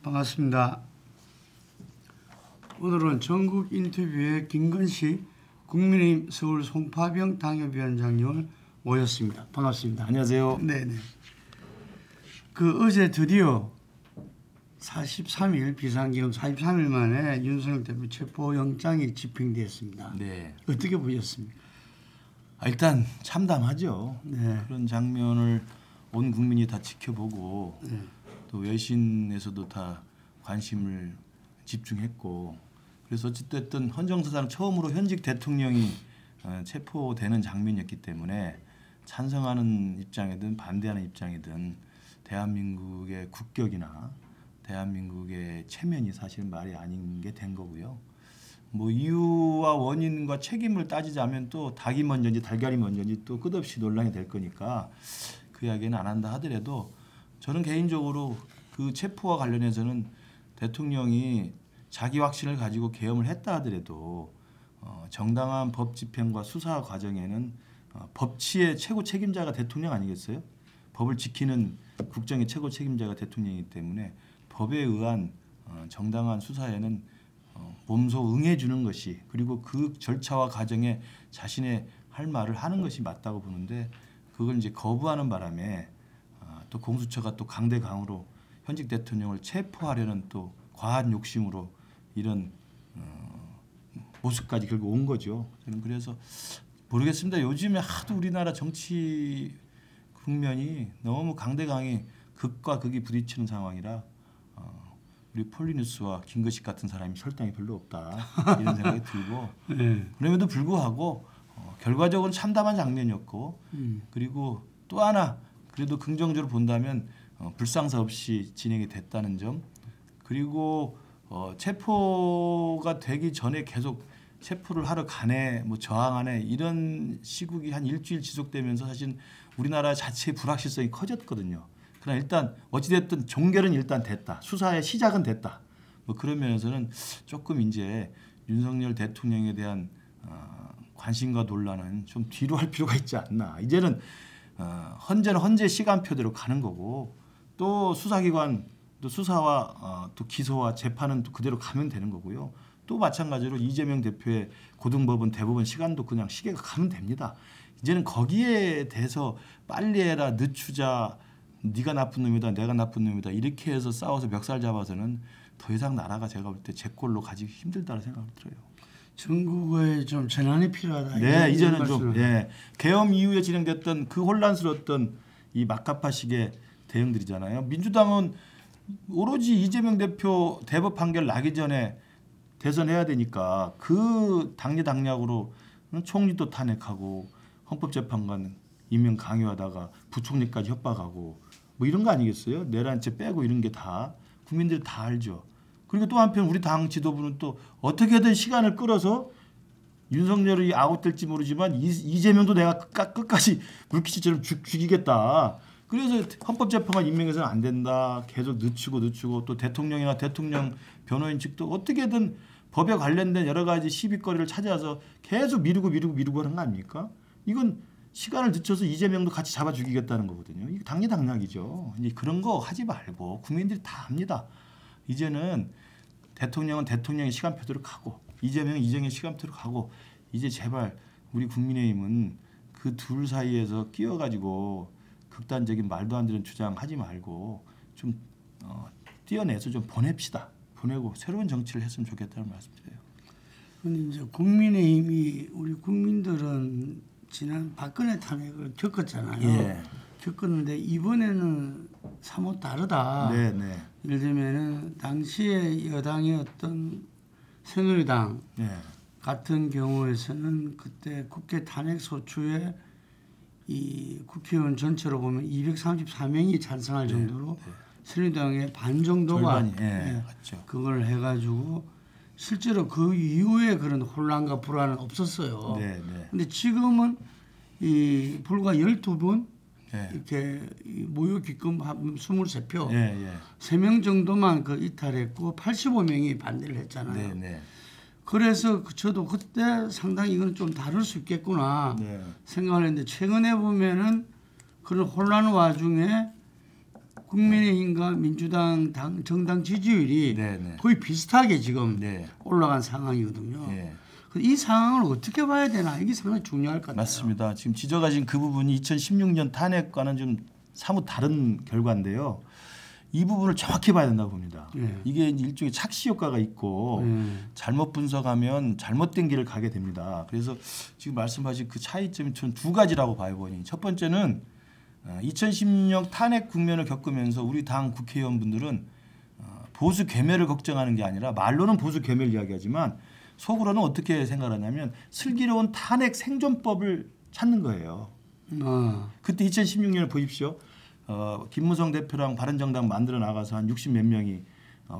반갑습니다. 오늘은 전국 인터뷰에 김건식 국민의힘 서울 송파병 당협위원장님을 모셨습니다. 반갑습니다. 안녕하세요. 네네. 어제 드디어 43일 비상계엄 43일 만에 윤석열 대표 체포영장이 집행되었습니다. 네. 어떻게 보셨습니까? 일단 참담하죠. 네. 그런 장면을 온 국민이 다 지켜보고 네. 또 외신에서도 다 관심을 집중했고 그래서 어쨌든 헌정사상 처음으로 현직 대통령이 체포되는 장면이었기 때문에 찬성하는 입장이든 반대하는 입장이든 대한민국의 국격이나 대한민국의 체면이 사실 말이 아닌 게 된 거고요. 뭐 이유와 원인과 책임을 따지자면 또 닭이 먼저인지 달걀이 먼저인지 또 끝없이 논란이 될 거니까 그 이야기는 안 한다 하더라도 저는 개인적으로 그 체포와 관련해서는 대통령이 자기 확신을 가지고 계엄을 했다 하더라도 정당한 법 집행과 수사 과정에는 법치의 최고 책임자가 대통령 아니겠어요? 법을 지키는 국정의 최고 책임자가 대통령이기 때문에 법에 의한 정당한 수사에는 몸소 응해주는 것이 그리고 그 절차와 과정에 자신의 할 말을 하는 것이 맞다고 보는데 그걸 이제 거부하는 바람에 또 공수처가 또 강대강으로 현직 대통령을 체포하려는 또 과한 욕심으로 이런 모습까지 결국 온 거죠. 저는 그래서 모르겠습니다. 요즘에 하도 우리나라 정치 국면이 너무 강대강이 극과 극이 부딪히는 상황이라 우리 폴리뉴스와 김건식 같은 사람이 설탕이 별로 없다 이런 생각이 들고 네. 그럼에도 불구하고 결과적으로 참담한 장면이었고 그리고 또 하나 그래도 긍정적으로 본다면 불상사 없이 진행이 됐다는 점 그리고 체포가 되기 전에 계속 체포를 하러 가네 뭐 저항하네 이런 시국이 한 일주일 지속되면서 사실 우리나라 자체의 불확실성이 커졌거든요. 그러나 일단 어찌됐든 종결은 일단 됐다. 수사의 시작은 됐다. 뭐 그런 면에서는 조금 이제 윤석열 대통령에 대한 관심과 논란은 좀 뒤로 할 필요가 있지 않나. 이제는 헌재는 헌재 시간표대로 가는 거고 또 수사기관 또 수사와 또 기소와 재판은 또 그대로 가면 되는 거고요. 또 마찬가지로 이재명 대표의 고등법원 대법원 시간도 그냥 시계가 가면 됩니다. 이제는 거기에 대해서 빨리 해라 늦추자 네가 나쁜 놈이다 내가 나쁜 놈이다 이렇게 해서 싸워서 멱살 잡아서는 더 이상 나라가 제가 볼 때 제 꼴로 가지기 힘들다는 생각이 들어요. 전국에 좀 전환이 필요하다. 네, 이제는 좀 계엄 이후에 진행됐던 그 혼란스러웠던 이 막가파식의 대응들이잖아요. 민주당은 오로지 이재명 대표 대법 판결 나기 전에 대선해야 되니까 그 당리당략으로 총리도 탄핵하고 헌법재판관 임명 강요하다가 부총리까지 협박하고 뭐 이런 거 아니겠어요? 내란죄 빼고 이런 게 다 국민들이 다 알죠. 그리고 또 한편 우리 당 지도부는 또 어떻게든 시간을 끌어서 윤석열이 아웃될지 모르지만 이재명도 내가 끝까지 물귀치처럼 죽이겠다. 그래서 헌법재판관 임명해서는 안 된다. 계속 늦추고 또 대통령이나 대통령 변호인 측도 어떻게든 법에 관련된 여러 가지 시비거리를 찾아서 계속 미루고 하는 거 아닙니까? 이건 시간을 늦춰서 이재명도 같이 잡아 죽이겠다는 거거든요. 이게 당리당략이죠. 이제 그런 거 하지 말고 국민들이 다 합니다. 이제는 대통령은 대통령의 시간표대로 가고 이재명은 이재명의 시간표대로 가고 이제 제발 우리 국민의힘은 그 둘 사이에서 끼어가지고 극단적인 말도 안 되는 주장하지 말고 좀 띄어내서 좀 보냅시다. 보내고 새로운 정치를 했으면 좋겠다는 말씀드려요. 근데 이제 국민의힘이 우리 국민들은 지난 박근혜 탄핵을 겪었잖아요. 예. 겪었는데 이번에는 사뭇 다르다. 네. 예를 들면은 당시에 여당이었던 새누리당 같은 경우에서는 그때 국회 탄핵 소추에 이 국회의원 전체로 보면 234명이 찬성할 정도로 새누리당의 반 정도가 그걸 해가지고 실제로 그 이후에 그런 혼란과 불안은 없었어요. 근데 지금은 이 불과 12분 이렇게 모유 기금 23표 3명 정도만 그 이탈했고 85명이 반대를 했잖아요. 그래서 저도 그때 상당히 이건 좀 다를 수 있겠구나 생각을 했는데 최근에 보면은 그런 혼란 와중에 국민의힘과 민주당 정당 지지율이 네네. 거의 비슷하게 지금 네. 올라간 상황이거든요. 네. 이 상황을 어떻게 봐야 되나 이게 상당히 중요할 것 같아요. 맞습니다. 지금 지적하신 그 부분이 2016년 탄핵과는 좀 사뭇 다른 결과인데요. 이 부분을 정확히 봐야 된다고 봅니다. 이게 일종의 착시 효과가 있고 잘못 분석하면 잘못된 길을 가게 됩니다. 그래서 지금 말씀하신 그 차이점이 저는 두 가지라고 봐요. 보니 첫 번째는 2016년 탄핵 국면을 겪으면서 우리 당 국회의원분들은 보수 괴멸을 걱정하는 게 아니라 말로는 보수 괴멸 이야기하지만 속으로는 어떻게 생각하냐면 슬기로운 탄핵 생존법을 찾는 거예요. 그때 2016년을 보십시오. 김무성 대표랑 바른정당 만들어 나가서 한 60 몇 명이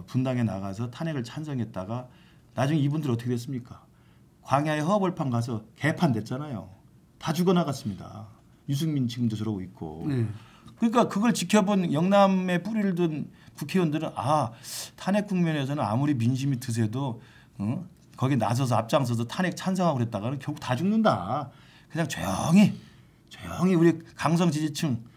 분당에 나가서 탄핵을 찬성했다가 나중에 이분들 어떻게 됐습니까? 광야의 허벌판 가서 개판 됐잖아요. 다 죽어나갔습니다. 유승민 지금도 저러고 있고. 그러니까 그걸 지켜본 영남에 뿌리를 둔 국회의원들은 탄핵 국면에서는 아무리 민심이 드세도 거기 나서서 앞장서서 탄핵 찬성하고 그랬다가는 결국 다 죽는다. 그냥 조용히 우리 강성 지지층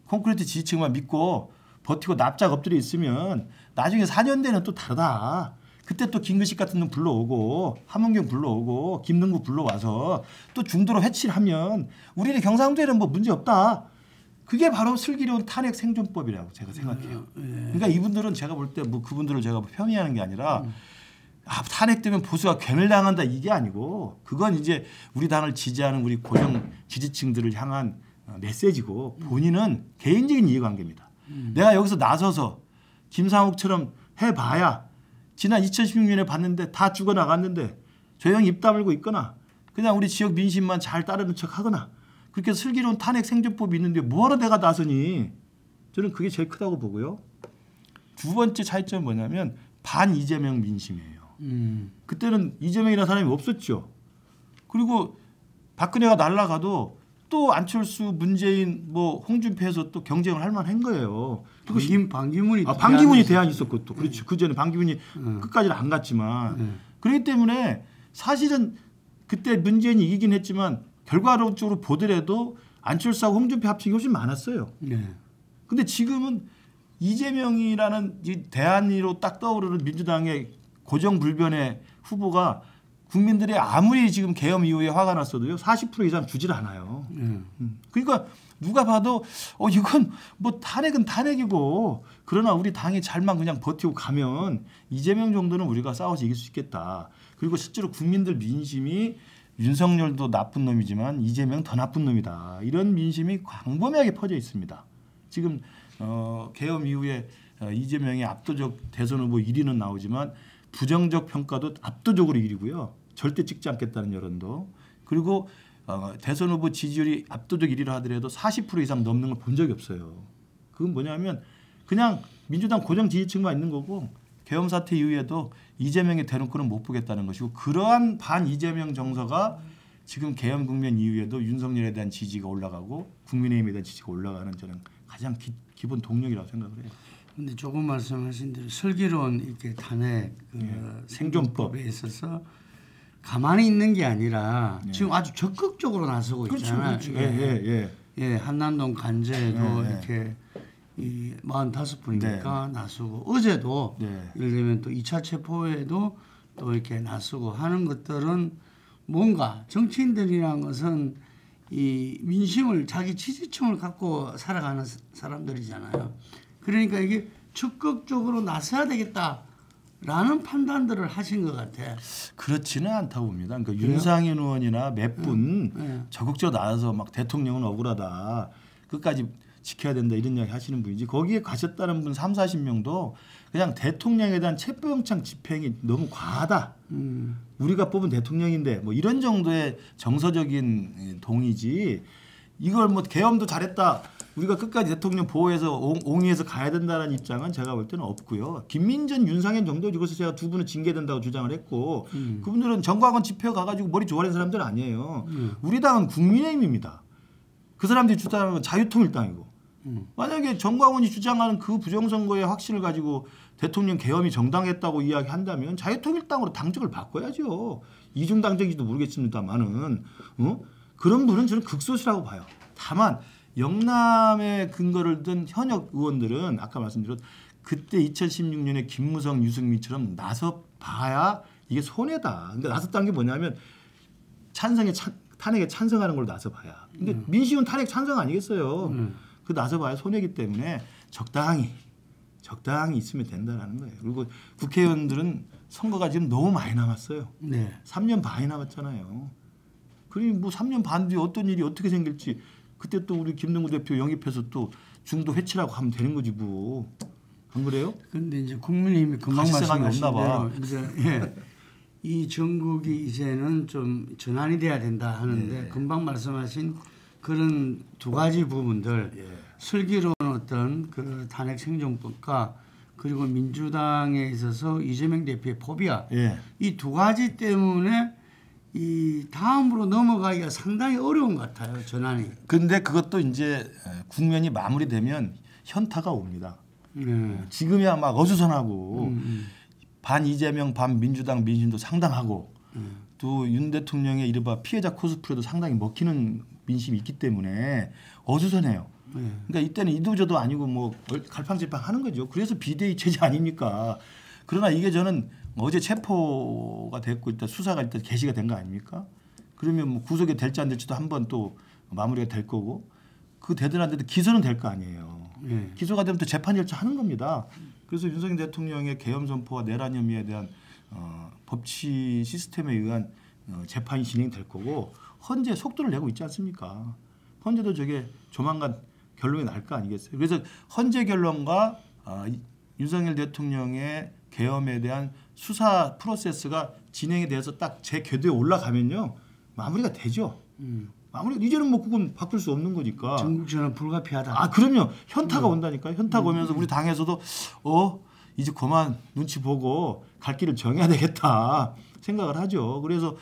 콘크리트 지지층만 믿고 버티고 납작 엎드려 있으면 나중에 4년 뒤는 또 다르다. 그때 또 김근식 같은 놈 불러오고 함은경 불러오고 김능구 불러와서 또 중도로 해치하면 우리는 경상도에는 뭐 문제 없다. 그게 바로 슬기로운 탄핵 생존법이라고 제가 생각해요. 그러니까 이분들은 제가 볼 때 뭐 그분들을 제가 폄의하는 게 아니라 탄핵되면 보수가 괴멸당한다 이게 아니고 그건 이제 우리 당을 지지하는 우리 고정 지지층들을 향한 메시지고 본인은 개인적인 이해관계입니다. 내가 여기서 나서서 김상욱처럼 해봐야 지난 2016년에 봤는데 다 죽어나갔는데 조용히 입 다물고 있거나 그냥 우리 지역 민심만 잘 따르는 척하거나 그렇게 슬기로운 탄핵 생존법이 있는데 뭐하러 내가 나서니 저는 그게 제일 크다고 보고요. 두 번째 차이점은 뭐냐면 반 이재명 민심이에요. 그때는 이재명이라는 사람이 없었죠. 그리고 박근혜가 날아가도 또 안철수, 문재인, 뭐 홍준표 해서 또 경쟁을 할 만한 거예요. 그리고 반기문이 대안이 있었고 또 그렇죠. 그 전에 반기문이 끝까지는 안 갔지만 그렇기 때문에 사실은 그때 문재인이 이기긴 했지만 결과론적으로 보더라도 안철수하고 홍준표 합친이 훨씬 많았어요. 근데 지금은 이재명이라는 이 대안으로 딱 떠오르는 민주당의 고정불변의 후보가 국민들이 아무리 지금 계엄 이후에 화가 났어도요 40% 이상 주질 않아요. 그러니까 누가 봐도 이건 뭐 탄핵은 탄핵이고 그러나 우리 당이 잘만 그냥 버티고 가면 이재명 정도는 우리가 싸워서 이길 수 있겠다. 그리고 실제로 국민들 민심이 윤석열도 나쁜 놈이지만 이재명 더 나쁜 놈이다. 이런 민심이 광범위하게 퍼져 있습니다. 지금 계엄 이후에 이재명이 압도적 대선 후보 1위는 나오지만 부정적 평가도 압도적으로 1위고요. 절대 찍지 않겠다는 여론도. 그리고 대선 후보 지지율이 압도적 1위를 하더라도 40% 이상 넘는 걸 본 적이 없어요. 그건 뭐냐면 그냥 민주당 고정 지지층만 있는 거고 계엄 사태 이후에도 이재명의 대놓고는 못 보겠다는 것이고 그러한 반 이재명 정서가 지금 계엄 국면 이후에도 윤석열에 대한 지지가 올라가고 국민의힘에 대한 지지가 올라가는 저는 가장 기본 동력이라고 생각을 해요. 근데 조금 말씀하신 대로 슬기로운 이렇게 탄핵 생존법에 있어서 가만히 있는 게 아니라 지금 아주 적극적으로 나서고 있잖아요. 그렇죠. 한남동 간제도 이렇게 이 45분이니까 나서고 어제도 예를 들면 또 2차 체포에도 또 이렇게 나서고 하는 것들은 뭔가 정치인들이라는 것은 이 민심을 자기 지지층을 갖고 살아가는 사람들이잖아요. 그러니까 이게 적극적으로 나서야 되겠다라는 판단들을 하신 것 같아. 그렇지는 않다고 봅니다. 그러니까 윤상현 의원이나 몇 분 적극적으로 나와서 막 대통령은 억울하다. 끝까지 지켜야 된다 이런 이야기 하시는 분이지 거기에 가셨다는 분 3, 40명도 그냥 대통령에 대한 체포영장 집행이 너무 과하다. 우리가 뽑은 대통령인데 뭐 이런 정도의 정서적인 동의지 이걸 뭐 계엄도 잘했다. 우리가 끝까지 대통령 보호해서 옹위해서 가야 된다는 입장은 제가 볼 때는 없고요. 김민전, 윤상현 정도지. 그래서 제가 두 분은 징계된다고 주장을 했고 그분들은 정광훈 집회 가가지고 머리 조아린 사람들은 아니에요. 우리 당은 국민의힘입니다. 그 사람들이 주장하는 건 자유통일당이고 만약에 정광훈이 주장하는 그 부정선거의 확신을 가지고 대통령 계엄이 정당했다고 이야기한다면 자유통일당으로 당적을 바꿔야죠. 이중당적인지도 모르겠습니다만은 그런 분은 저는 극소수라고 봐요. 다만 영남의 근거를 든 현역 의원들은 아까 말씀드렸 그때 2016년에 김무성, 유승민처럼 나서 봐야 이게 손해다. 근데 나섰다는 게 뭐냐면 탄핵에 찬성하는 걸로 나서 봐야. 근데 민심은 탄핵 찬성 아니겠어요. 그 나서 봐야 손해이기 때문에 적당히 있으면 된다라는 거예요. 그리고 국회의원들은 선거가 지금 너무 많이 남았어요. 네. 3년 반이 남았잖아요. 그리고 뭐 3년 반 뒤에 어떤 일이 어떻게 생길지 그때 또 우리 김동구 대표 영입해서 또 중도 회치라고 하면 되는 거지 뭐. 안 그래요? 그런데 이제 국민의힘이 금방 말씀하신 대로 이제 이 전국이 이제는 좀 전환이 돼야 된다 하는데 금방 말씀하신 그런 두 가지 부분들 슬기로운 어떤 그 탄핵 생존법과 그리고 민주당에 있어서 이재명 대표의 포비아 이 두 가지 때문에 이 다음으로 넘어가기가 상당히 어려운 것 같아요. 전환이. 근데 그것도 이제 국면이 마무리되면 현타가 옵니다. 지금이야 막 어수선하고 반 이재명 반 민주당 민심도 상당하고 또 윤 대통령의 이른바 피해자 코스프레도 상당히 먹히는 민심이 있기 때문에 어수선해요. 그러니까 이때는 이도저도 아니고 뭐 갈팡질팡 하는 거죠. 그래서 비대위 체제 아닙니까? 그러나 이게 저는 어제 체포가 됐고 일단 수사가 일단 개시가 된 거 아닙니까? 그러면 뭐 구속이 될지 안 될지도 한번 또 마무리가 될 거고 그 되든 안 되든 기소는 될 거 아니에요. 기소가 되면 또 재판 절차 하는 겁니다. 그래서 윤석열 대통령의 계엄 선포와 내란 혐의에 대한 법치 시스템에 의한 재판이 진행될 거고 헌재 속도를 내고 있지 않습니까? 헌재도 저게 조만간 결론이 날 거 아니겠어요? 그래서 헌재 결론과 윤석열 대통령의 계엄에 대한 수사 프로세스가 진행이 돼서 딱 제 궤도에 올라가면요 마무리가 되죠. 마무리 이제는 뭐 그건 바꿀 수 없는 거니까. 전국전은 불가피하다. 아 그럼요. 현타가 온다니까. 현타가 오면서 우리 당에서도 이제 그만 눈치 보고 갈 길을 정해야 되겠다 생각을 하죠. 그래서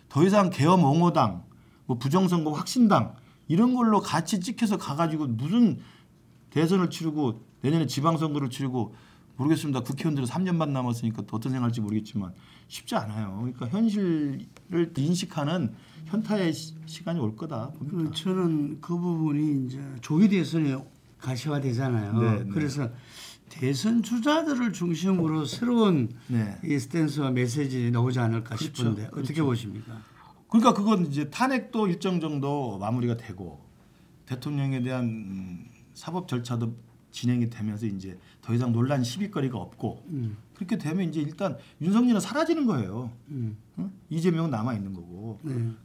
더 이상 계엄 옹호당, 뭐 부정선거 확신당 이런 걸로 같이 찍혀서 가가지고 무슨 대선을 치르고 내년에 지방선거를 치르고 모르겠습니다. 국회의원들은 3년 반 남았으니까 또 어떤 생각할지 모르겠지만 쉽지 않아요. 그러니까 현실을 인식하는 현타의 시간이 올 거다. 저는 그 부분이 이제 조기 대선이 가시화되잖아요. 그래서 대선 주자들을 중심으로 새로운 이 스탠스와 메시지 나오지 않을까 싶은데 어떻게 보십니까? 그러니까 그건 이제 탄핵도 일정 정도 마무리가 되고 대통령에 대한 사법 절차도 진행이 되면서 이제 더 이상 논란 시비거리가 없고 그렇게 되면 이제 일단 윤석열은 사라지는 거예요. 이재명은 남아 있는 거고.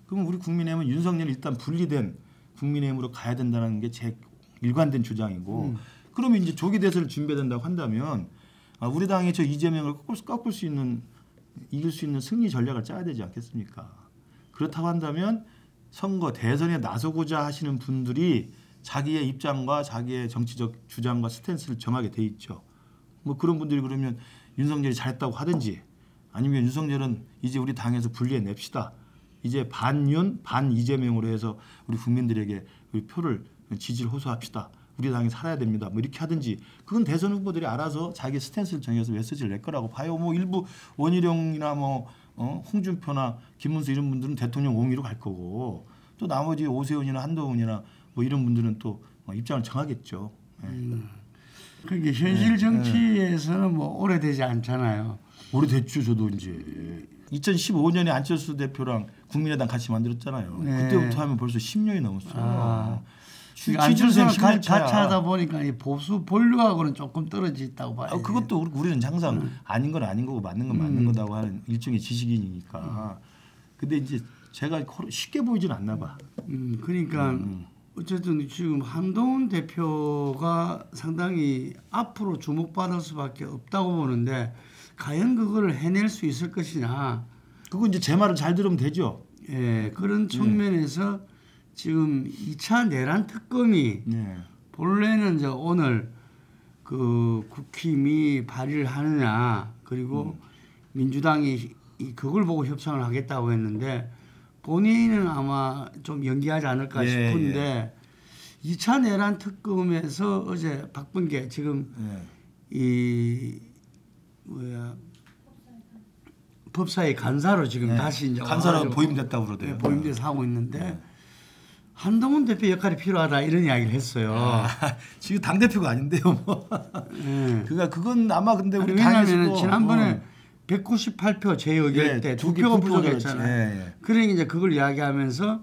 그럼 우리 국민의힘은 윤석열이 일단 분리된 국민의힘으로 가야 된다는 게 제 일관된 주장이고. 그러면 이제 조기 대선을 준비된다고 한다면 우리 당이 저 이재명을 꺾을 수 있는 이길 수 있는 승리 전략을 짜야 되지 않겠습니까? 그렇다고 한다면 선거 대선에 나서고자 하시는 분들이 자기의 입장과 자기의 정치적 주장과 스탠스를 정하게 돼 있죠. 뭐 그런 분들이 그러면 윤석열이 잘했다고 하든지 아니면 윤석열은 이제 우리 당에서 분리해 냅시다. 이제 반윤 반 이재명으로 해서 우리 국민들에게 우리 표를 지지를 호소합시다. 우리 당이 살아야 됩니다. 뭐 이렇게 하든지 그건 대선 후보들이 알아서 자기 스탠스를 정해서 메시지를 낼 거라고 봐요. 뭐 일부 원희룡이나 뭐 홍준표나 김문수 이런 분들은 대통령 옹위로 갈 거고 또 나머지 오세훈이나 한동훈이나 뭐 이런 분들은 또 입장을 정하겠죠. 그게 현실 정치에서는 뭐 오래되지 않잖아요. 오래됐죠. 저도 이제 2015년에 안철수 대표랑 국민의당 같이 만들었잖아요. 그때부터 하면 벌써 10년이 넘었어요. 안철수랑 같이 하다 보니까 이 보수 본류하고는 조금 떨어져 있다고 봐요. 그것도 우리는 항상 아닌 건 아닌 거고 맞는 건 맞는 거다고 하는 일종의 지식인이니까. 근데 이제 제가 쉽게 보이진 않나 봐. 그러니까 어쨌든 지금 한동훈 대표가 상당히 앞으로 주목받을 수밖에 없다고 보는데 과연 그거를 해낼 수 있을 것이냐. 그거 이제 제 말을 잘 들으면 되죠. 예, 그런 측면에서 지금 2차 내란 특검이 본래는 이제 오늘 그 국힘이 발의를 하느냐 그리고 민주당이 그걸 보고 협상을 하겠다고 했는데 본인은 아마 좀 연기하지 않을까 싶은데 2차 내란 특검에서 어제 박범계 지금 이 법사위 간사로 지금 다시 이제 간사로 보임됐다고 그러대요. 보임돼서 하고 있는데 한동훈 대표 역할이 필요하다 이런 이야기를 했어요. 지금 당 대표가 아닌데요. 뭐. 네. 그건 아마 근데 우리 왜냐하면 지난번에 198표 재의결 때 2표가 부족했잖아요. 예. 그러니까 이제 그걸 이야기하면서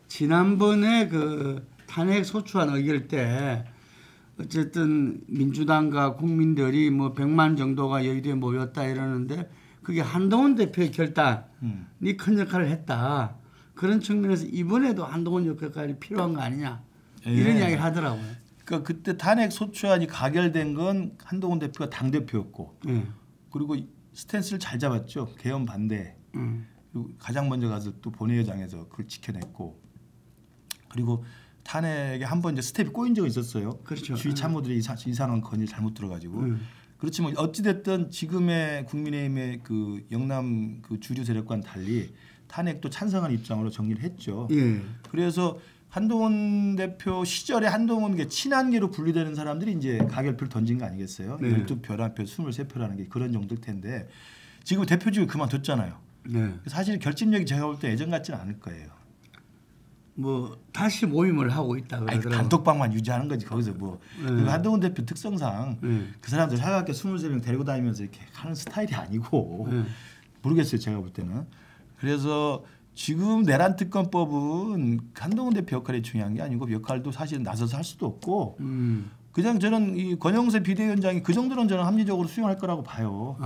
지난번에 그 탄핵 소추안 의결 때 어쨌든 민주당과 국민들이 뭐 100만 정도가 여의도에 모였다 이러는데 그게 한동훈 대표의 결단이 큰 역할을 했다. 그런 측면에서 이번에도 한동훈 역할이 필요한 거 아니냐 이런 이야기를 하더라고요. 그러니까 그때 탄핵 소추안이 가결된 건 한동훈 대표가 당 대표였고 그리고 스탠스를 잘 잡았죠. 개헌 반대. 그리고 가장 먼저 가서 또 본회의장에서 그걸 지켜냈고 그리고 탄핵에 한 번 이제 스텝이 꼬인 적이 있었어요. 그렇죠. 주의 참모들이 이상한 건이 잘못 들어가지고. 그렇지만 어찌 됐든 지금의 국민의힘의 그 영남 그 주류 세력과는 달리 탄핵도 찬성한 입장으로 정리를 했죠. 예. 그래서 한동훈 대표 시절에 한동훈 친한계로 분류되는 사람들이 이제 가결표를 던진 거 아니겠어요? 네. 12표, 11표, 23표라는 게 그런 정도일 텐데 지금 대표직을 그만뒀잖아요. 네. 사실 결집력이 제가 볼 때 예전 같지는 않을 거예요. 뭐 다시 모임을 하고 있다 그러더라고요. 단톡방만 유지하는 거지 거기서 뭐. 한동훈 대표 특성상 그 사람들 사각학교 23명 데리고 다니면서 이렇게 하는 스타일이 아니고 모르겠어요. 제가 볼 때는. 그래서 지금 내란 특검법은 한동훈 대표 역할이 중요한 게 아니고 역할도 사실 나서서 할 수도 없고 그냥 저는 이 권영세 비대위원장이 그 정도는 저는 합리적으로 수용할 거라고 봐요.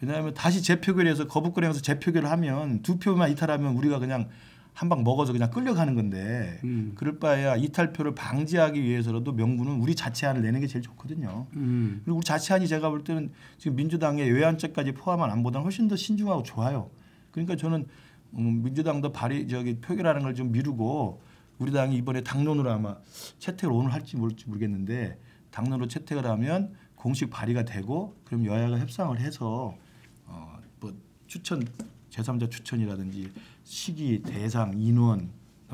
왜냐하면 다시 재표결해서 거부권에서 재표결을 하면 2표만 이탈하면 우리가 그냥 한 방 먹어서 그냥 끌려가는 건데 그럴 바에야 이탈표를 방지하기 위해서라도 명분은 우리 자체안을 내는 게 제일 좋거든요. 그리고 우리 자체안이 제가 볼 때는 지금 민주당의 외환죄까지 포함한 안보다는 훨씬 더 신중하고 좋아요. 그러니까 저는 민주당도 표결하는 걸 좀 미루고 우리 당이 이번에 당론으로 아마 채택을 오늘 할지 모를지 모르겠는데 당론으로 채택을 하면 공식 발의가 되고 그럼 여야가 협상을 해서 뭐 추천 제3자 추천이라든지 시기 대상 인원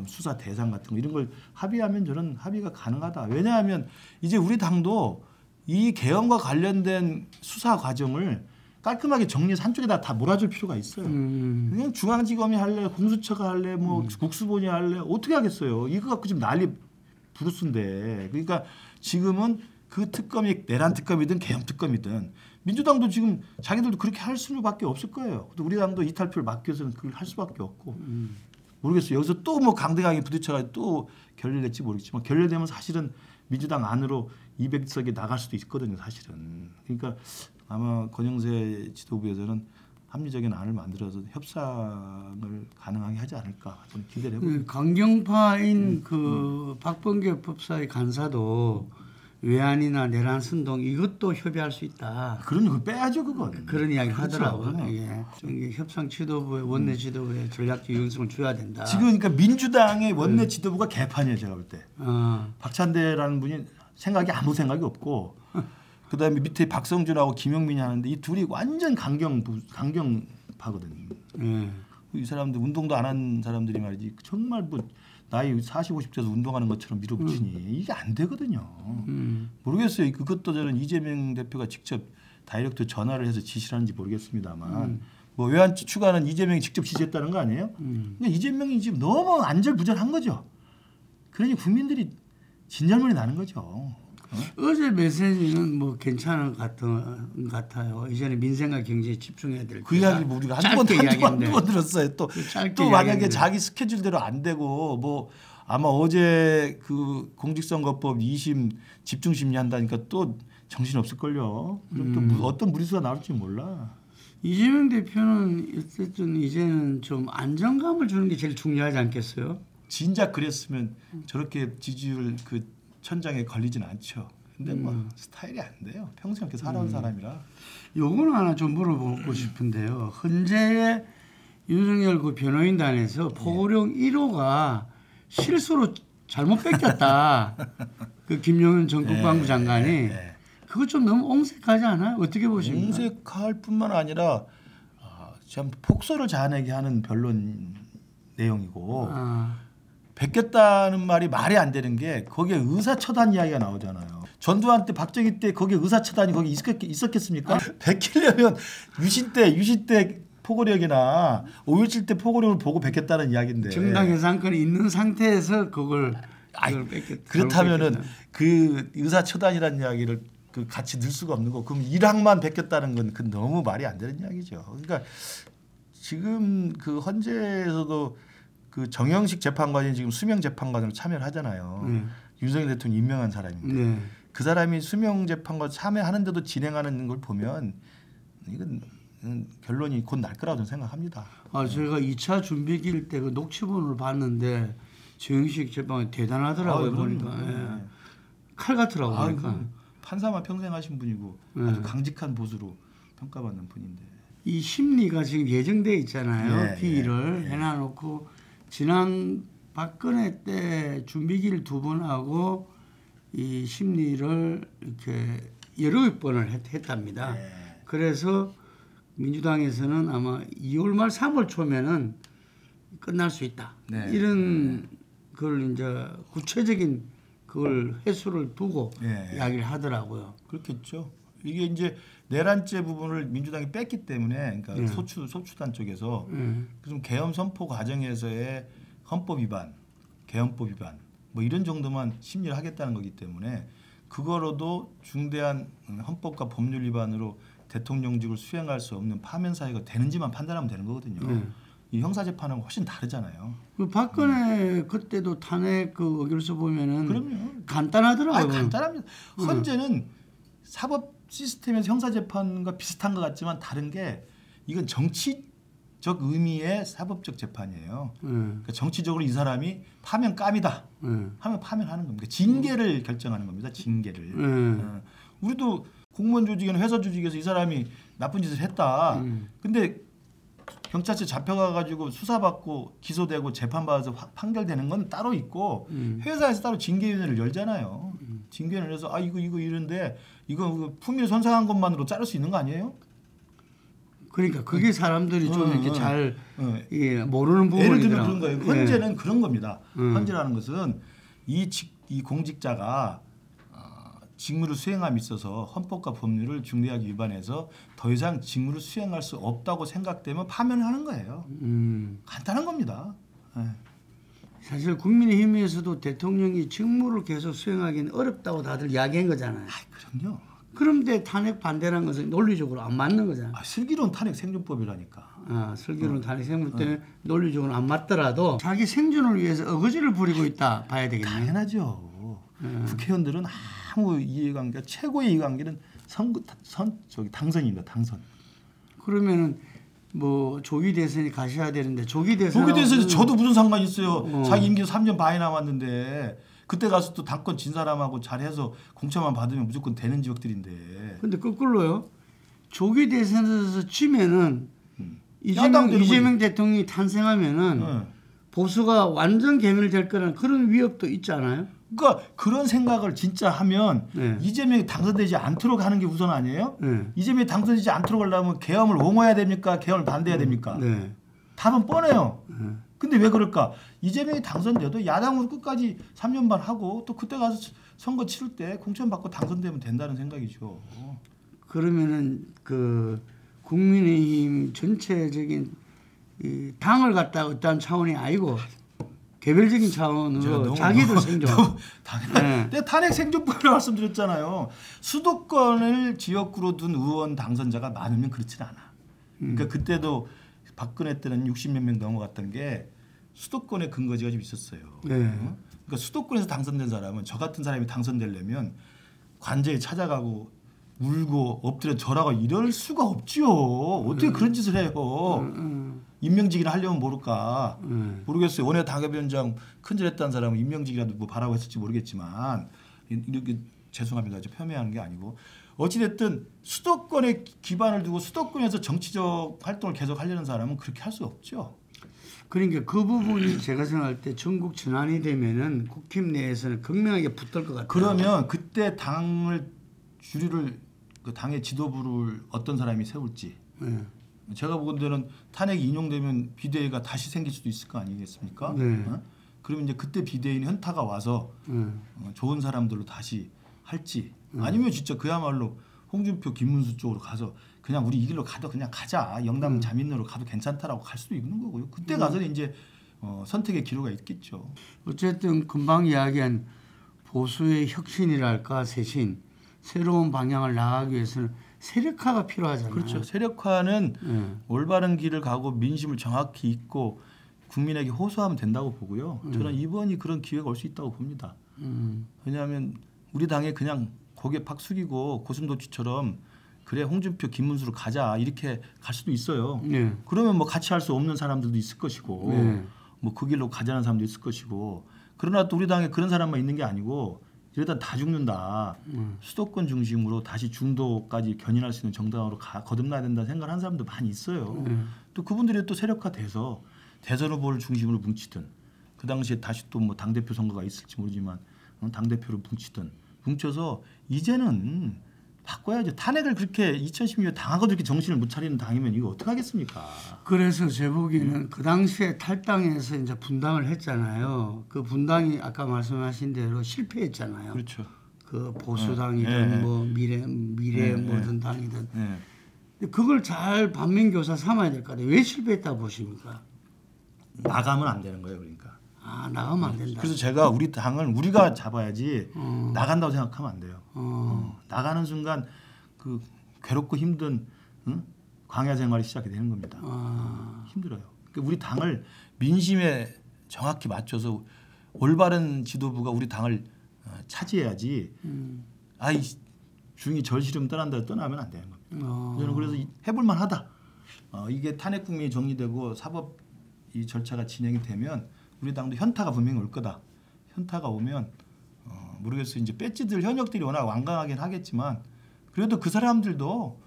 수사 대상 같은 거 이런 걸 합의하면 저는 합의가 가능하다. 왜냐하면 이제 우리 당도 이 개헌과 관련된 수사 과정을 깔끔하게 정리해서 한쪽에다 다 몰아줄 필요가 있어요. 그냥 중앙지검이 할래, 공수처가 할래, 뭐 국수본이 할래 어떻게 하겠어요. 이거 갖고 지금 난리 부르스인데. 그러니까 지금은 그 특검이 내란 특검이든 개헌 특검이든 민주당도 지금 자기들도 그렇게 할 수밖에 없을 거예요. 우리 당도 이탈표를 막기 위해서는 그걸 할 수밖에 없고 모르겠어요. 여기서 또 뭐 강대강이 부딪혀가지고 또 결렬될지 모르겠지만 결렬되면 사실은 민주당 안으로 200석이 나갈 수도 있거든요. 사실은. 그러니까 아마 권영세 지도부에서는 합리적인 안을 만들어서 협상을 가능하게 하지 않을까 좀 기대를 해봅니다. 강경파인 그 박범계 법사의 간사도 외환이나 내란 선동 이것도 협의할 수 있다. 그러니 그거 빼야죠 그건. 그런 이야기를 그렇죠. 하더라고요. 이게 협상 지도부의 원내 지도부의 전략적 유연성을 줘야 된다. 지금 그러니까 민주당의 원내 지도부가 개판이에요 제가 볼 때. 박찬대라는 분이 아무 생각이 없고 그다음에 밑에 박성준하고 김용민이 하는데 이 둘이 완전 강경파거든요. 이 사람들 운동도 안 한 사람들이 말이지 정말 뭐 나이 40, 50대에서 운동하는 것처럼 밀어붙이니 이게 안 되거든요. 모르겠어요. 그것도 저는 이재명 대표가 직접 다이렉트 전화를 해서 지시를 하는지 모르겠습니다만 뭐 외환 추가는 이재명이 직접 지시했다는 거 아니에요? 그러니까 이재명이 지금 너무 안절부절한 거죠. 그러니 국민들이 진절머리 나는 거죠. 어제 메시지는 뭐 괜찮은 것 같아요. 이제는 민생과 경제에 집중해야 될. 그 이야기를 뭐 우리가 한두 번 들었어요. 또 만약에 자기 스케줄대로 안 되고 뭐 아마 어제 그 공직선거법 2심 집중 심리한다니까 또 정신 없을 걸요. 그럼 또 어떤 무리수가 나올지 몰라. 이재명 대표는 어쨌든 이제는 좀 안정감을 주는 게 제일 중요하지 않겠어요? 진작 그랬으면 저렇게 지지율 그 천장에 걸리진 않죠. 근데 뭐 스타일이 안 돼요. 평생 이렇게 살아온 사람이라. 요거는 하나 좀 물어보고 싶은데요. 현재의 윤석열 그 변호인단에서 포고령 1호가 실수로 잘못 뺏겼다. 그 김용현 전 국방부 장관이 그거 좀 너무 옹색하지 않아요? 어떻게 보십니까? 옹색할 뿐만 아니라 참 폭소를 자아내게 하는 변론 내용이고 뺏겼다는 말이 말이 안 되는 게 거기에 의사처단 이야기가 나오잖아요. 전두환 때 박정희 때 거기에 의사처단이 거기 있었겠습니까? 뺏기려면 유신 때 포고력이나 5.17 때 포고력을 보고 뵙겠다는 이야기인데 정당 해상권이 있는 상태에서 그걸 그렇다면은 그 의사 처단이라는 이야기를 그 같이 넣을 수가 없는 거. 그럼 1항만 베꼈다는 건 그 너무 말이 안 되는 이야기죠. 그러니까 지금 그 헌재에서도 그 정영식 재판관이 지금 수명 재판관으로 참여를 하잖아요. 윤석열 대통령 임명한 사람인데 그 사람이 수명 재판관 참여하는데도 진행하는 걸 보면 이건 결론이 곧 날 거라고 저는 생각합니다. 제가 2차 준비기일 때 그 녹취본을 봤는데 정영식 재판관이 대단하더라고요. 보니까 칼 같더라고요. 그러니까. 판사만 평생 하신 분이고 아주 강직한 보수로 평가받는 분인데 이 심리가 지금 예정돼 있잖아요. 기일을 해놔놓고 지난 박근혜 때 준비기일 2번 하고 이 심리를 이렇게 여러 번을 했답니다. 그래서 민주당에서는 아마 2월 말 3월 초면은 끝날 수 있다. 이런 걸 이제 구체적인 그걸 횟수를 두고 이야기를 하더라고요. 그렇겠죠. 이게 이제 내란죄 부분을 민주당이 뺐기 때문에 그러니까 소추단 쪽에서 좀 계엄 선포 과정에서의 헌법 위반, 개헌법 위반 뭐 이런 정도만 심리를 하겠다는 거기 때문에 그거로도 중대한 헌법과 법률 위반으로 대통령직을 수행할 수 없는 파면 사유가 되는지만 판단하면 되는 거거든요. 이 형사재판하고 훨씬 다르잖아요. 그 박근혜 그때도 탄핵 그 의결서 보면은 그럼요. 간단하더라고요. 간단합니다. 헌재는 사법 시스템에서 형사재판과 비슷한 것 같지만 다른 게 이건 정치적 의미의 사법적 재판이에요. 그러니까 정치적으로 이 사람이 파면감이다 하면 파면하는 겁니다. 징계를 결정하는 겁니다. 징계를. 우리도 공무원 조직이나 회사 조직에서 이 사람이 나쁜 짓을 했다. 근데 경찰서 잡혀가가지고 수사받고 기소되고 재판받아서 판결되는 건 따로 있고 회사에서 따로 징계위원회를 열잖아요. 징계위원회를 해서 이거 이런데 이거 품위 손상한 것만으로 자를 수 있는 거 아니에요? 그러니까 그게 사람들이 좀 이렇게 잘 모르는 부분이더라고요. 예를 들면 그런 거예요. 헌재는 그런 겁니다. 헌재라는 것은 이 공직자가 직무를 수행함에 있어서 헌법과 법률을 중대하게 위반해서 더 이상 직무를 수행할 수 없다고 생각되면 파면하는 거예요. 간단한 겁니다. 사실 국민의힘에서도 대통령이 직무를 계속 수행하기는 어렵다고 다들 이야기한 거잖아요. 그럼요. 그런데 탄핵 반대라는 것은 논리적으로 안 맞는 거잖아요. 슬기로운 탄핵 생존법이라니까. 슬기로운 탄핵 생존법 때문에 논리적으로 안 맞더라도 자기 생존을 위해서 어거지를 부리고 있다 봐야 되겠네요. 당연하죠. 국회의원들은 아무 이해관계, 최고의 이해관계는 당선입니다. 당선. 그러면은 뭐 조기 대선이 가셔야 되는데 조기 대선이 저도 무슨 상관이 있어요. 자기 임기 3년 반이 남았는데 그때 가서 또 당권 진 사람하고 잘해서 공천만 받으면 무조건 되는 지역들인데. 근데 거꾸로요. 조기 대선에서 지면은 이재명 대통령이 탄생하면은 보수가 완전 괴멸될 거라는 그런 위협도 있잖아요. 그러니까 그런 생각을 진짜 하면 이재명이 당선되지 않도록 하는 게 우선 아니에요? 이재명이 당선되지 않도록 하려면 계엄을 옹호해야 됩니까? 계엄을 반대해야 됩니까? 답은 뻔해요. 근데 왜 그럴까? 이재명이 당선돼도 야당으로 끝까지 3년 반 하고 또 그때 가서 선거 치를 때 공천 받고 당선되면 된다는 생각이죠. 그러면은 그 국민의힘 전체적인 이 당을 갖다 어떠한 차원이 아니고 개별적인 차원으로 자기들 생존. 내가 탄핵 생존법을 말씀드렸잖아요. 수도권을 지역구로 둔 의원 당선자가 많으면 그렇진 않아. 그러니까 그때도 박근혜 때는 60몇 명 넘어갔던 게 수도권에 근거지가 좀 있었어요. 그러니까 수도권에서 당선된 사람은 저 같은 사람이 당선되려면 관저에 찾아가고 울고 엎드려 절하고 이럴 수가 없지요. 어떻게 그런 짓을 해요. 임명직이나 하려면 모를까. 모르겠어요. 원외 당협위원장 큰절했다는 사람은 임명직이라도 뭐 바라고 했을지 모르겠지만 이렇게 죄송합니다. 폄훼하는 게 아니고 어찌됐든 수도권에 기반을 두고 수도권에서 정치적 활동을 계속 하려는 사람은 그렇게 할 수 없죠. 그러니까 그 부분이 제가 생각할 때 전국 전환이 되면은 국힘 내에서는 극명하게 붙을 것 같아요. 그러면 그때 당을 주류를 그 당의 지도부를 어떤 사람이 세울지 제가 보건대는 탄핵이 인용되면 비대위가 다시 생길 수도 있을 거 아니겠습니까? 그러면 이제 그때 비대위는 현타가 와서 좋은 사람들로 다시 할지 아니면 진짜 그야말로 홍준표, 김문수 쪽으로 가서 그냥 우리 이 길로 가도 그냥 가자. 영남 자민으로 가도 괜찮다라고 갈 수도 있는 거고요. 그때 가서는 이제 선택의 기로가 있겠죠. 어쨌든 금방 이야기한 보수의 혁신이랄까 쇄신, 새로운 방향을 나가기 위해서는 세력화가 필요하잖아요. 그렇죠. 세력화는 올바른 길을 가고 민심을 정확히 읽고 국민에게 호소하면 된다고 보고요. 저는 이번이 그런 기회가 올 수 있다고 봅니다. 왜냐하면 우리 당에 그냥 고개 팍 숙이고 고슴도치처럼 그래 홍준표, 김문수로 가자 이렇게 갈 수도 있어요. 그러면 뭐 같이 할 수 없는 사람들도 있을 것이고 뭐 그 길로 가자는 사람도 있을 것이고 그러나 또 우리 당에 그런 사람만 있는 게 아니고 이러다 다 죽는다. 수도권 중심으로 다시 중도까지 견인할 수 있는 정당으로 거듭나야 된다는 생각을 하는 사람도 많이 있어요. 또 그분들이 또 세력화돼서 대선 후보를 중심으로 뭉치든 그 당시에 다시 또 뭐 당대표 선거가 있을지 모르지만 당대표로 뭉쳐서 이제는 바꿔야죠. 탄핵을 그렇게 2016년에 당하고도 이렇게 정신을 못 차리는 당이면 이거 어떡하겠습니까? 그래서 제 보기에는 그 당시에 탈당해서 이제 분당을 했잖아요. 그 분당이 아까 말씀하신 대로 실패했잖아요. 그렇죠. 그 보수당이든 뭐 미래 뭐든 당이든. 그걸 잘 반면교사 삼아야 될 거 아니에요. 왜 실패했다고 보십니까? 나가면 안 되는 거예요, 그러니까. 아, 나가면 안 된다. 그래서 제가 우리 당을 우리가 잡아야지 나간다고 생각하면 안 돼요. 나가는 순간 그 괴롭고 힘든 광야 생활이 시작이 되는 겁니다. 힘들어요. 그러니까 우리 당을 민심에 정확히 맞춰서 올바른 지도부가 우리 당을 차지해야지. 아이 중이 절실하면 떠난다 떠나면 안 되는 겁니다. 저는 그래서 해볼만하다. 이게 탄핵 국면이 정리되고 사법 이 절차가 진행이 되면 우리 당도 현타가 분명히 올 거다. 현타가 오면 모르겠어요. 이제 배지들 현역들이 워낙 완강하긴 하겠지만 그래도 그 사람들도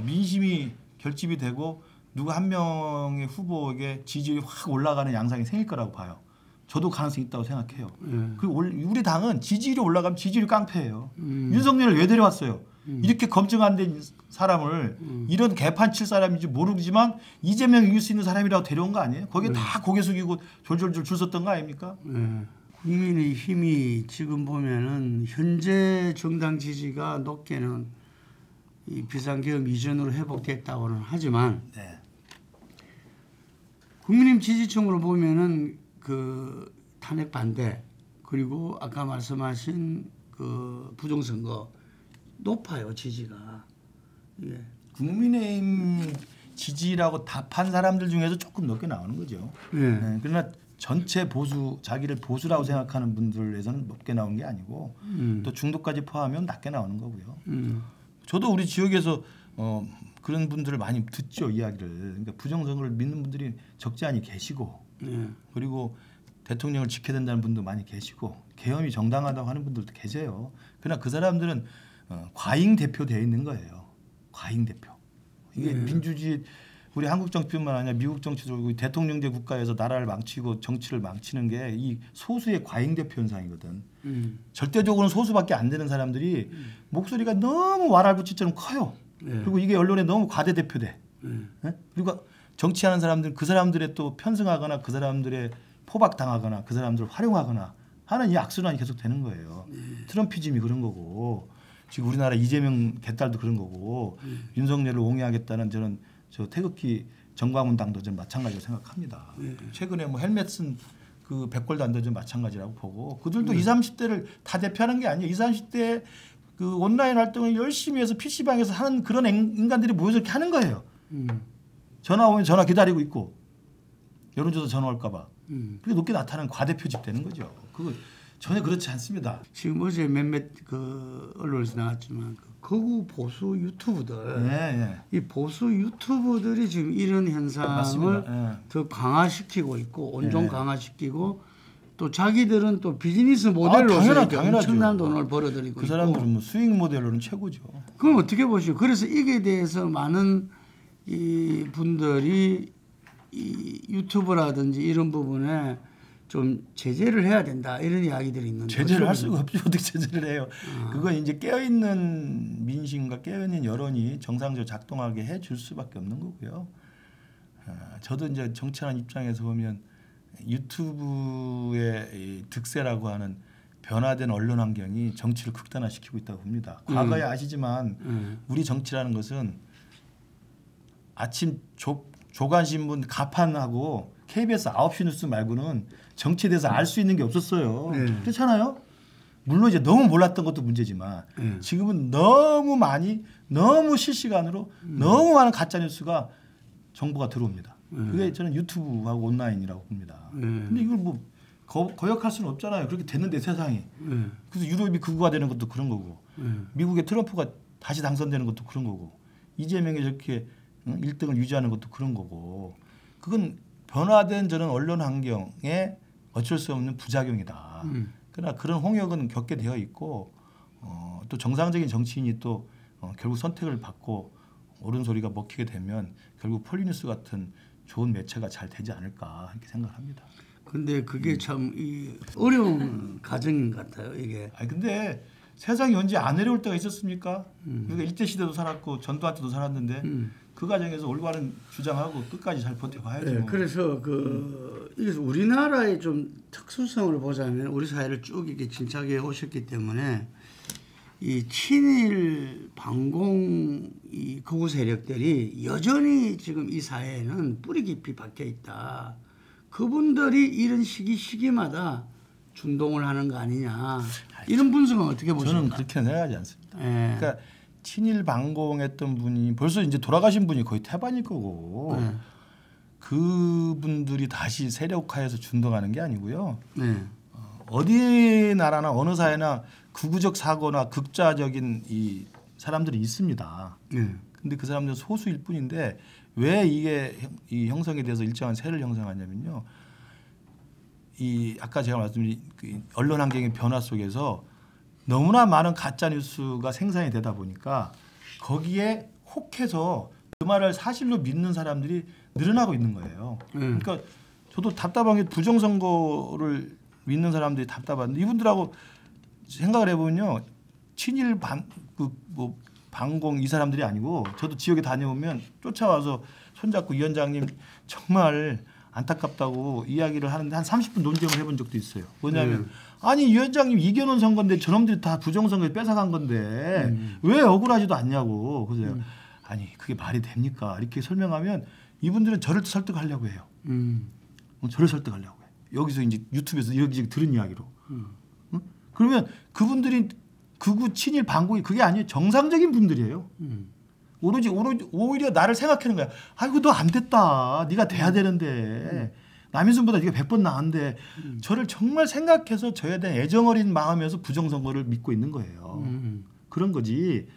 민심이 결집이 되고 누가 한 명의 후보에게 지지율이 확 올라가는 양상이 생길 거라고 봐요. 저도 가능성이 있다고 생각해요. 그리고 우리 당은 지지율이 올라가면 지지율이 깡패예요. 윤석열을 왜 데려왔어요? 이렇게 검증 안 된 사람을 이런 개판 칠 사람인지 모르지만 이재명 이길 수 있는 사람이라고 데려온 거 아니에요? 거기에 다 고개 숙이고 졸졸졸 줄 섰던 거 아닙니까? 국민의힘이 지금 보면은 현재 정당 지지가 높게는 이 비상계엄 이전으로 회복됐다고는 하지만 국민의힘 지지층으로 보면은 그 탄핵 반대 그리고 아까 말씀하신 그 부정선거 높아요 지지가. 국민의힘 지지라고 답한 사람들 중에서 조금 높게 나오는 거죠. 그러나 전체 보수 자기를 보수라고 생각하는 분들에서는 높게 나오는 게 아니고 또 중도까지 포함하면 낮게 나오는 거고요. 저도 우리 지역에서 그런 분들을 많이 듣죠 이야기를. 그러니까 부정선거를 믿는 분들이 적지 않이 계시고 그리고 대통령을 지켜야 된다는 분도 많이 계시고 계엄이 정당하다고 하는 분들도 계세요. 그러나 그 사람들은 과잉 대표되어 있는 거예요. 과잉 대표. 이게 민주주의 우리 한국 정치뿐만 아니라 미국 정치도 대통령제 국가에서 나라를 망치고 정치를 망치는 게 이 소수의 과잉 대표 현상이거든. 절대적으로는 소수밖에 안 되는 사람들이 목소리가 너무 와랄구치처럼 커요. 그리고 이게 언론에 너무 과대 대표돼. 그리고 정치하는 사람들 그 사람들의 또 편승하거나 그 사람들의 포박당하거나 그 사람들을 활용하거나 하는 이 악순환이 계속 되는 거예요. 트럼피즘이 그런 거고 지금 우리나라 이재명 개딸도 그런 거고 윤석열을 옹호하겠다는 저는 저 태극기 정광훈당도 좀 마찬가지로 생각합니다. 최근에 뭐 헬멧 쓴 그 백골단도 좀 마찬가지라고 보고 그들도 20, 30대를 다 대표하는 게 아니에요. 20, 30대 그 온라인 활동을 열심히 해서 PC방에서 하는 그런 인간들이 모여서 이렇게 하는 거예요. 전화 오면 전화 기다리고 있고 여론조사 전화 올까 봐. 그게 높게 나타나는 과대표집 되는 거죠. 그거 전혀 그렇지 않습니다. 지금 어제 몇몇 그 언론에서 나왔지만 그 거구 보수 유튜브들, 이 보수 유튜브들이 지금 이런 현상을 더 강화시키고 있고 온종 강화시키고 또 자기들은 또 비즈니스 모델로서 엄청난 돈을 벌어들이고 그 사람들은 뭐 수익 모델로는 최고죠. 그럼 어떻게 보시죠? 그래서 이게 대해서 많은 이 분들이 이 유튜브라든지 이런 부분에 좀 제재를 해야 된다 이런 이야기들이 있는데 제재를 할 수가 없죠. 어떻게 제재를 해요? 그건 이제 깨어있는 민심과 깨어있는 여론이 정상적으로 작동하게 해줄 수밖에 없는 거고요. 저도 이제 정치하는 입장에서 보면 유튜브의 이 득세라고 하는 변화된 언론 환경이 정치를 극단화시키고 있다고 봅니다. 과거에 아시지만 우리 정치라는 것은 아침 조간신문 가판하고 KBS 9시 뉴스 말고는 정치에 대해서 알 수 있는 게 없었어요. 그렇잖아요. 물론 이제 너무 몰랐던 것도 문제지만 지금은 너무 많이 너무 실시간으로 너무 많은 가짜 뉴스가 정보가 들어옵니다. 그게 저는 유튜브하고 온라인이라고 봅니다. 근데 이걸 뭐 거역할 수는 없잖아요. 그렇게 됐는데 세상이. 그래서 유럽이 극우가 되는 것도 그런 거고 미국의 트럼프가 다시 당선되는 것도 그런 거고 이재명이 저렇게 1등을 유지하는 것도 그런 거고 그건 변화된 저는 언론 환경에 어쩔 수 없는 부작용이다. 그러나 그런 홍역은 겪게 되어 있고 또 정상적인 정치인이 또 결국 선택을 받고 옳은 소리가 먹히게 되면 결국 폴리뉴스 같은 좋은 매체가 잘 되지 않을까 이렇게 생각합니다. 근데 그게 참 어려운 과정인 것 같아요. 이게. 근데 세상이 언제 안 어려울 때가 있었습니까? 우리가 일제 시대도 살았고 전두환 때도 살았는데 그 과정에서 올바른 주장하고 끝까지 잘 버텨봐야죠. 네, 그래서 이게 우리나라의 좀 특수성을 보자면 우리 사회를 쭉 이렇게 진척해 오셨기 때문에 이 친일 반공 이 극우 세력들이 여전히 지금 이 사회에는 뿌리 깊이 박혀 있다. 그분들이 이런 시기마다 준동을 하는 거 아니냐 이런 분석은 어떻게 보십니까? 저는 그렇게 생각하지 않습니다. 그러니까 친일 반공했던 분이 벌써 이제 돌아가신 분이 거의 태반일 거고 그분들이 다시 세력화해서 준동하는 게 아니고요. 어디 나라나 어느 사회나 극우적 사고나 극좌적인 이 사람들이 있습니다. 근데 그 사람들은 소수일 뿐인데 왜 이게 이 형성에 대해서 일정한 세를 형성하냐면요. 이 아까 제가 말씀드린 그 언론 환경의 변화 속에서 너무나 많은 가짜 뉴스가 생산이 되다 보니까 거기에 혹해서 그 말을 사실로 믿는 사람들이 늘어나고 있는 거예요. 그러니까 저도 답답한 게 부정선거를 믿는 사람들이 답답한데 이분들하고 생각을 해보면요. 친일 반공 이 사람들이 아니고 저도 지역에 다녀오면 쫓아와서 손잡고 위원장님 정말 안타깝다고 이야기를 하는데 한 30분 논쟁을 해본 적도 있어요. 뭐냐면 아니 위원장님 이겨놓은 선거인데 저놈들이 다 부정선거에 뺏어간 건데 왜 억울하지도 않냐고. 그래서 아니 그게 말이 됩니까? 이렇게 설명하면 이분들은 저를 설득하려고 해요. 저를 설득하려고 해요. 여기서 이제 유튜브에서 여기저기 들은 이야기로. 그러면 그분들이 극우 친일 반공이 그게 아니에요. 정상적인 분들이에요. 오로지 오히려 나를 생각하는 거야. 아이고 너 안 됐다. 네가 돼야 되는데 남인순보다 네가 100번 나은데 저를 정말 생각해서 저에 대한 애정어린 마음에서 부정선거를 믿고 있는 거예요. 그런 거지.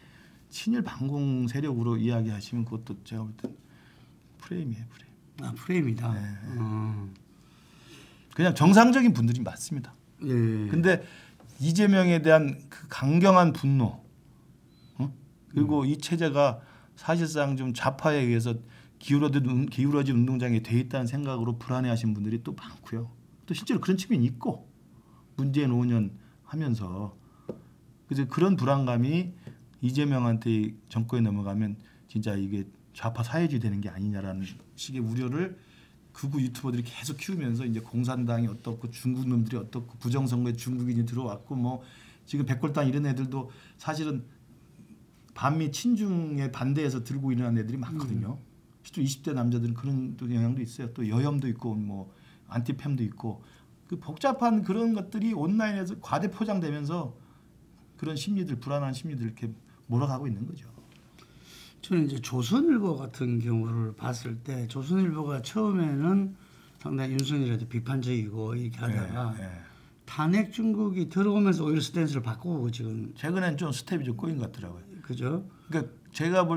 친일 반공 세력으로 이야기하시면 그것도 제가 볼 때 프레임이에요. 프레임. 프레임이다. 네. 그냥 정상적인 분들이 맞습니다. 근데 이재명에 대한 그 강경한 분노 그리고 이 체제가 사실상 좀 좌파에 의해서 기울어진 운동장에 돼 있다는 생각으로 불안해하신 분들이 또 많고요. 또 실제로 그런 측면이 있고 문재인 5년 하면서 그래서 그런 불안감이 이재명한테 정권에 넘어가면 진짜 이게 좌파 사회주의 되는 게 아니냐라는 식의 우려를 극우 유튜버들이 계속 키우면서 이제 공산당이 어떻고 중국 놈들이 어떻고 부정선거에 중국인이 들어왔고 뭐 지금 백골당 이런 애들도 사실은 반미 친중에 반대해서 들고 일어난 애들이 많거든요. 실제로 20대 남자들은 그런 또 영향도 있어요. 또 여혐도 있고 뭐 안티팸도 있고 그 복잡한 그런 것들이 온라인에서 과대 포장되면서 그런 심리들 불안한 심리들 이렇게 몰아가고 있는 거죠. 저는 이제 조선일보 같은 경우를 봤을 때 조선일보가 처음에는 상당히 윤석열한테 비판적이고 이렇게 하다가 탄핵 중국이 들어오면서 오히려 스탠스를 바꾸고 지금 최근엔 좀 스텝이 좀 꼬인 것 같더라고요. 그죠? 그러니까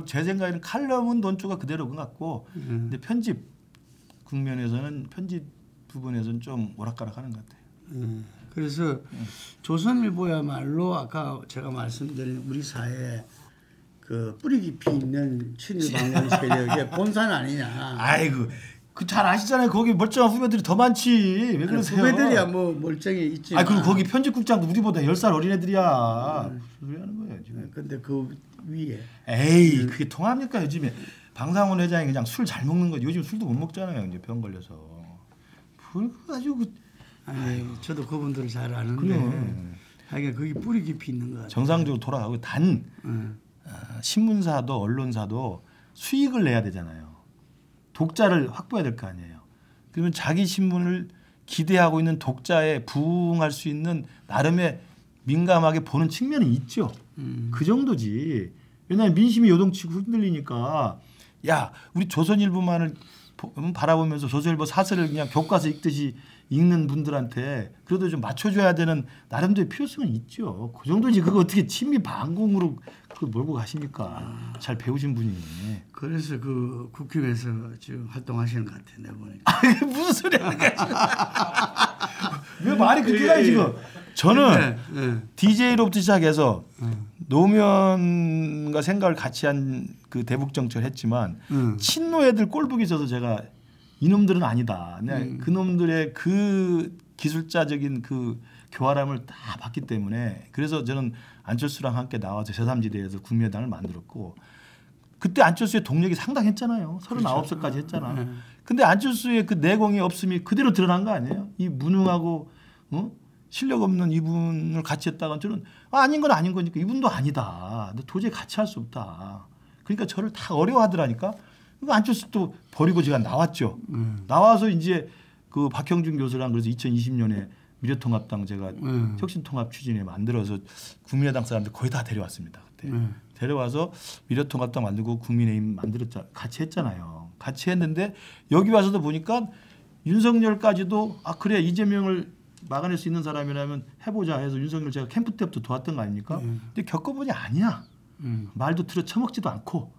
제 생각에는 칼럼은 논조가 그대로인 것 같고 근데 편집 국면에서는 편집 부분에서는 좀 오락가락하는 것 같아요. 그래서 조선일보야말로 아까 제가 말씀드린 우리 사회에 그 뿌리 깊이 있는 친일 반공 세력의 본산 아니냐. 아이고 그 잘 아시잖아요. 거기 멀쩡한 후배들이 더 많지. 왜 그러세요? 후배들이야 뭐 멀쩡히 있지. 아 그리고 거기 편집국장도 우리보다 10살 어린 애들이야. 소리 하는 거예요 지금. 근데 그 위에. 에이 그게 통합니까 요즘에. 방상훈 회장이 그냥 술 잘 먹는 거. 요즘 술도 못 먹잖아요. 이제 병 걸려서. 그걸 가지고 아니 저도 그분들을 잘 아는데. 그래. 하여간 거기 뿌리 깊이 있는 것 같아요. 정상적으로 돌아가고 단 신문사도 언론사도 수익을 내야 되잖아요. 독자를 확보해야 될 거 아니에요. 그러면 자기 신문을 기대하고 있는 독자에 부응할 수 있는 나름의 민감하게 보는 측면이 있죠. 그 정도지. 왜냐하면 민심이 요동치고 흔들리니까 야 우리 조선일보만을 바라보면서 조선일보 사설을 그냥 교과서 읽듯이 읽는 분들한테 그래도 좀 맞춰줘야 되는 나름대로 필요성은 있죠. 그 정도지. 그거 어떻게 친미 반공으로 그걸 몰고 가십니까? 잘 배우신 분이. 그래서 그 국힘에서 지금 활동하시는 것 같아요. 내가 보니까. 아, 무슨 소리 하는 거야 지금. 왜 말이 그렇게 가요 지금. 저는 DJ로부터 시작해서 노무현과 생각을 같이 한 그 대북 정책을 했지만 친노 애들 꼴보기 있어서 제가 이놈들은 아니다. 그놈들의 그 기술자적인 그 교활함을 다 봤기 때문에 그래서 저는 안철수랑 함께 나와서 제3지대에서 국민의당을 만들었고 그때 안철수의 동력이 상당했잖아요. 39살까지 했잖아. 근데 안철수의 그 내공이 없음이 그대로 드러난 거 아니에요? 이 무능하고 실력 없는 이분을 같이 했다가 저는 아닌 건 아닌 거니까 이분도 아니다. 도저히 같이 할 수 없다. 그러니까 저를 다 어려워하더라니까. 안철수도 버리고 제가 나왔죠. 나와서 이제 그 박형준 교수랑 그래서 2020년에 미래통합당 제가 혁신통합 추진에 만들어서 국민의당 사람들 거의 다 데려왔습니다. 그때 데려와서 미래통합당 만들고 국민의힘 만들었자 같이 했잖아요. 같이 했는데 여기 와서도 보니까 윤석열까지도 아 그래 이재명을 막아낼 수 있는 사람이라면 해보자 해서 윤석열 제가 캠프 때부터 도왔던 거 아닙니까? 근데 겪어보니 아니야. 말도 들어 처먹지도 않고.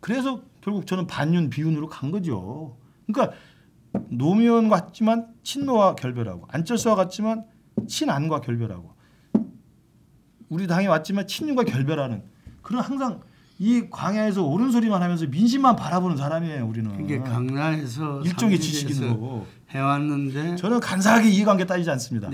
그래서 결국 저는 반윤 비윤으로 간 거죠. 그러니까 노무현과 같지만 친노와 결별하고 안철수와 같지만 친안과 결별하고 우리 당에 왔지만 친윤과 결별하는 그런 항상 이 광야에서 옳은 소리만 하면서 민심만 바라보는 사람이에요. 우리는. 이게 강남에서 일종의 지식인으로 해왔는데 저는 간사하게 이해관계 따지지 않습니다.